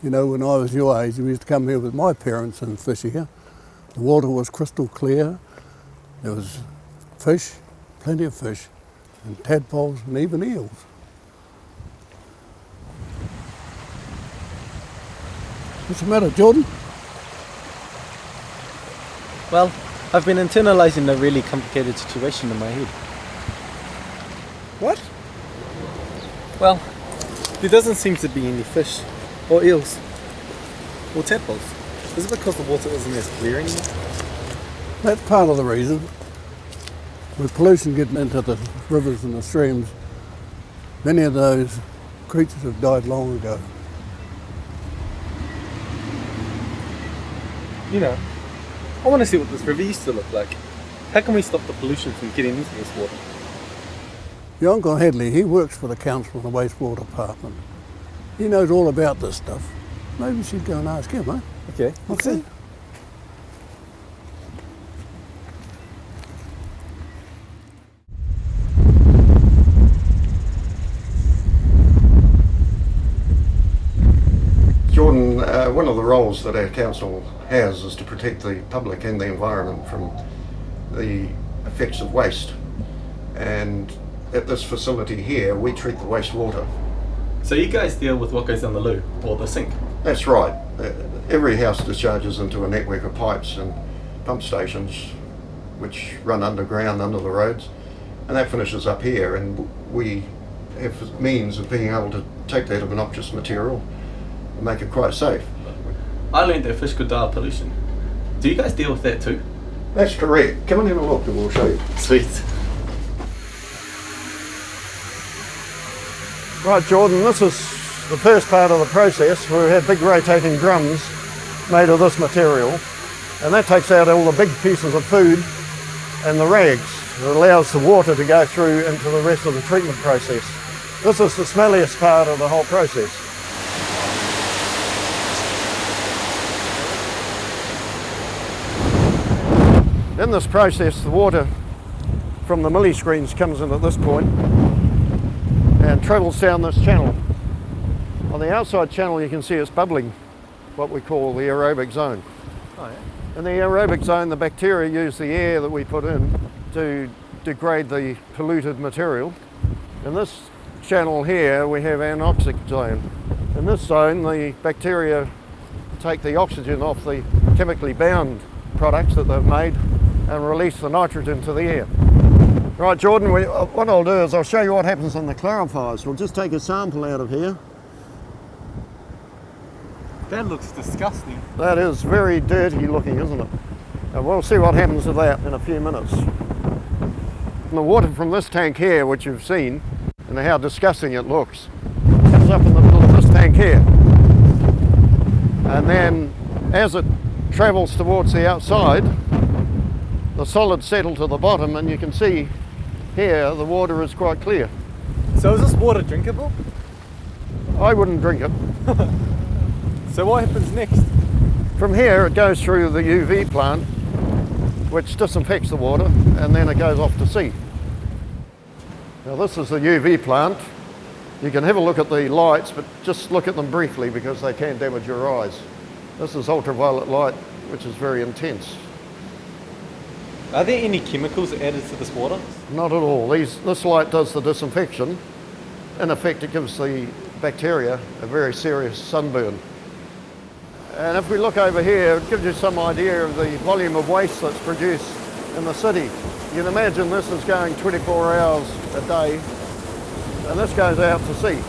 You know, when I was your age, we used to come here with my parents and fish here. The water was crystal clear. There was fish, plenty of fish, and tadpoles and even eels. What's the matter, Jordan? Well, I've been internalising a really complicated situation in my head. What? Well, there doesn't seem to be any fish, or eels, or tadpoles. Is it because the water isn't as clear anymore? That's part of the reason. With pollution getting into the rivers and the streams, many of those creatures have died long ago. You know, I want to see what this river used to look like. How can we stop the pollution from getting into this water? Your Uncle Hadley, he works for the council and the wastewater department. He knows all about this stuff. Maybe we should go and ask him, huh? Okay. Okay. Jordan, one of the roles that our council has is to protect the public and the environment from the effects of waste. And at this facility here, we treat the wastewater. So you guys deal with what goes down the loo, or the sink? That's right. Every house discharges into a network of pipes and pump stations which run underground under the roads, and that finishes up here, and we have means of being able to take that obnoxious material and make it quite safe. I learned that fish could die of pollution. Do you guys deal with that too? That's correct. Come and have a look and we'll show you. Sweet. Right, Jordan, this is the first part of the process. We have big rotating drums made of this material, and that takes out all the big pieces of food and the rags. It allows the water to go through into the rest of the treatment process. This is the smelliest part of the whole process. In this process, the water from the milli screens comes in at this point and travels down this channel. On the outside channel you can see it's bubbling, what we call the aerobic zone. Oh, yeah. In the aerobic zone, the bacteria use the air that we put in to degrade the polluted material. In this channel here we have anoxic zone. In this zone the bacteria take the oxygen off the chemically bound products that they've made and release the nitrogen to the air. Right, Jordan, what I'll do is I'll show you what happens on the clarifiers. We'll just take a sample out of here. That looks disgusting. That is very dirty looking, isn't it? And we'll see what happens to that in a few minutes. And the water from this tank here, which you've seen, and how disgusting it looks, comes up in the middle of this tank here. And then as it travels towards the outside, the solids settle to the bottom, and you can see here the water is quite clear. So is this water drinkable? I wouldn't drink it. So what happens next? From here it goes through the UV plant, which disinfects the water, and then it goes off to sea. Now this is the UV plant. You can have a look at the lights, but just look at them briefly because they can damage your eyes. This is ultraviolet light, which is very intense. Are there any chemicals added to this water? Not at all. This light does the disinfection. In effect, it gives the bacteria a very serious sunburn. And if we look over here, it gives you some idea of the volume of waste that's produced in the city. You can imagine this is going 24 hours a day, and this goes out to sea.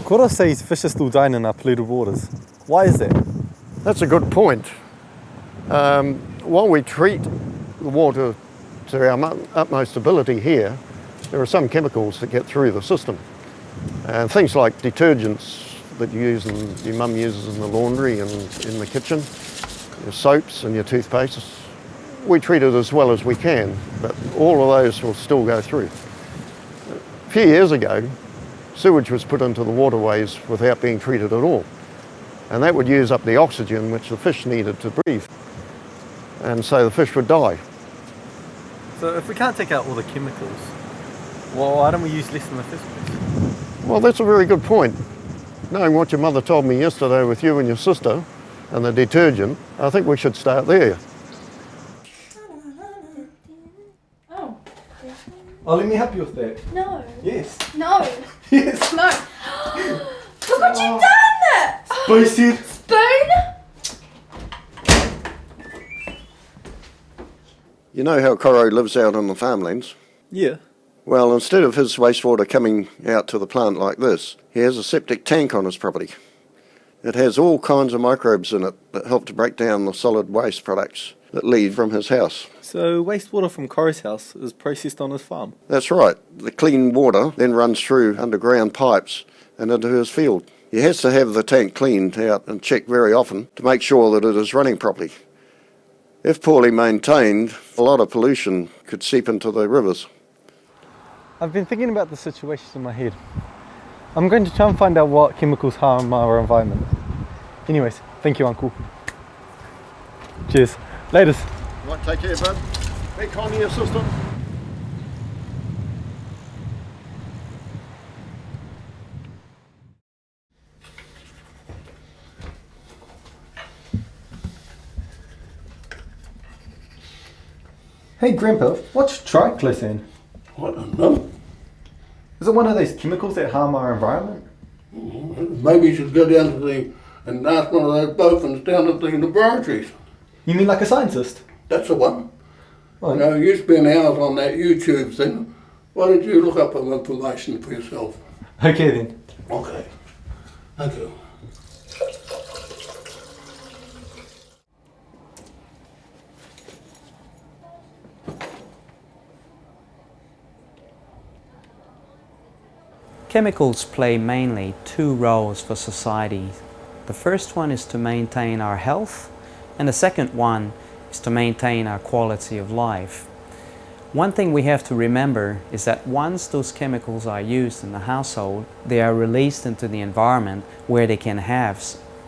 Kora says fish are still dying in our polluted waters. Why is that? That's a good point. While we treat the water to our utmost ability here, there are some chemicals that get through the system. And things like detergents that you use and your mum uses in the laundry and in the kitchen, your soaps and your toothpastes, we treat it as well as we can, but all of those will still go through. A few years ago, sewage was put into the waterways without being treated at all. And that would use up the oxygen which the fish needed to breathe. And so the fish would die. So if we can't take out all the chemicals, well, why don't we use less in the first place? Well, that's a very good point. Knowing what your mother told me yesterday with you and your sister and the detergent, I think we should start there. Oh. Oh, let me help you with that. No. Yes. No. Yes. No. Look what you've done! Boosted. Spoon? You know how Coro lives out in the farmlands? Yeah. Well, instead of his wastewater coming out to the plant like this, he has a septic tank on his property. It has all kinds of microbes in it that help to break down the solid waste products that leave from his house. So wastewater from Coro's house is processed on his farm. That's right. The clean water then runs through underground pipes and into his field. He has to have the tank cleaned out and checked very often to make sure that it is running properly. If poorly maintained, a lot of pollution could seep into the rivers. I've been thinking about the situation in my head. I'm going to try and find out what chemicals harm our environment. Anyways, thank you, Uncle. Cheers. Laters. Right, take care, bud. Be kind to your sister. Hey, Grandpa, what's triclosan? I don't know. Is it one of those chemicals that harm our environment? Maybe you should go down to and ask one of those boffins down at the laboratories. You mean like a scientist? That's the one. Well, You know, you spend hours on that YouTube thing. Why don't you look up some information for yourself? okay then. Okay. Thank you. Chemicals play mainly two roles for society. The first one is to maintain our health, and the second one is to maintain our quality of life. One thing we have to remember is that once those chemicals are used in the household, they are released into the environment where they can have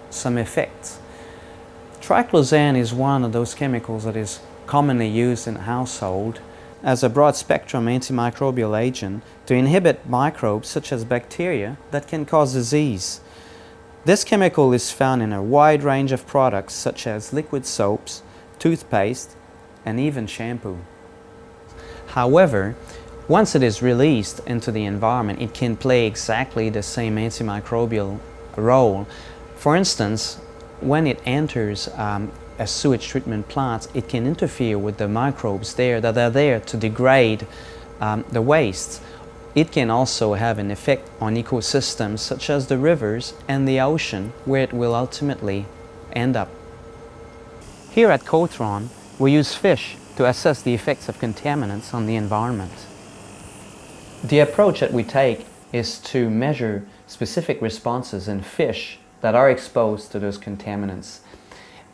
some effects. Triclosan is one of those chemicals that is commonly used in the household as a broad-spectrum antimicrobial agent to inhibit microbes such as bacteria that can cause disease. This chemical is found in a wide range of products such as liquid soaps, toothpaste, and even shampoo. However, once it is released into the environment, it can play exactly the same antimicrobial role. For instance, when it enters a sewage treatment plant, it can interfere with the microbes there that are there to degrade the waste. It can also have an effect on ecosystems such as the rivers and the ocean, where it will ultimately end up. Here at Cotron, we use fish to assess the effects of contaminants on the environment. The approach that we take is to measure specific responses in fish that are exposed to those contaminants.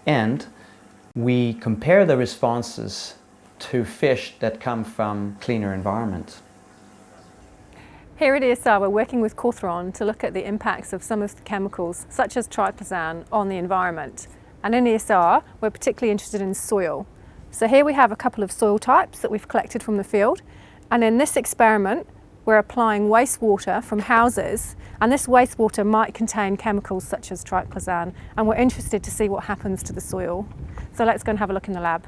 And we compare the responses to fish that come from cleaner environments. Here at ESR, we're working with Cotron to look at the impacts of some of the chemicals, such as triclosan, on the environment. And in ESR, we're particularly interested in soil. So here we have a couple of soil types that we've collected from the field. And in this experiment, we're applying wastewater from houses, and this wastewater might contain chemicals such as triclosan, and we're interested to see what happens to the soil. So let's go and have a look in the lab.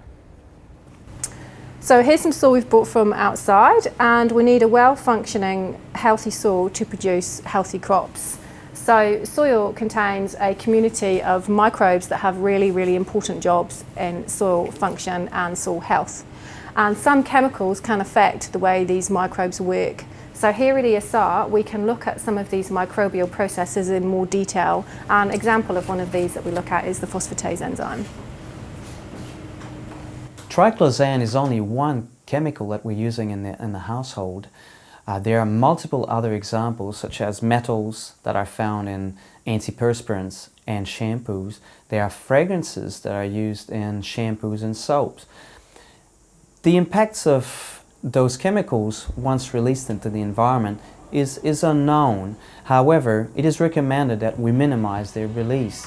So here's some soil we've brought from outside, and we need a well-functioning, healthy soil to produce healthy crops. So soil contains a community of microbes that have really, really important jobs in soil function and soil health. And some chemicals can affect the way these microbes work. So here at ESR, we can look at some of these microbial processes in more detail. An example of one of these that we look at is the phosphatase enzyme. Triclosan is only one chemical that we're using in the household. There are multiple other examples, such as metals that are found in antiperspirants and shampoos. There are fragrances that are used in shampoos and soaps. The impacts of those chemicals, once released into the environment, is unknown. However, it is recommended that we minimize their release.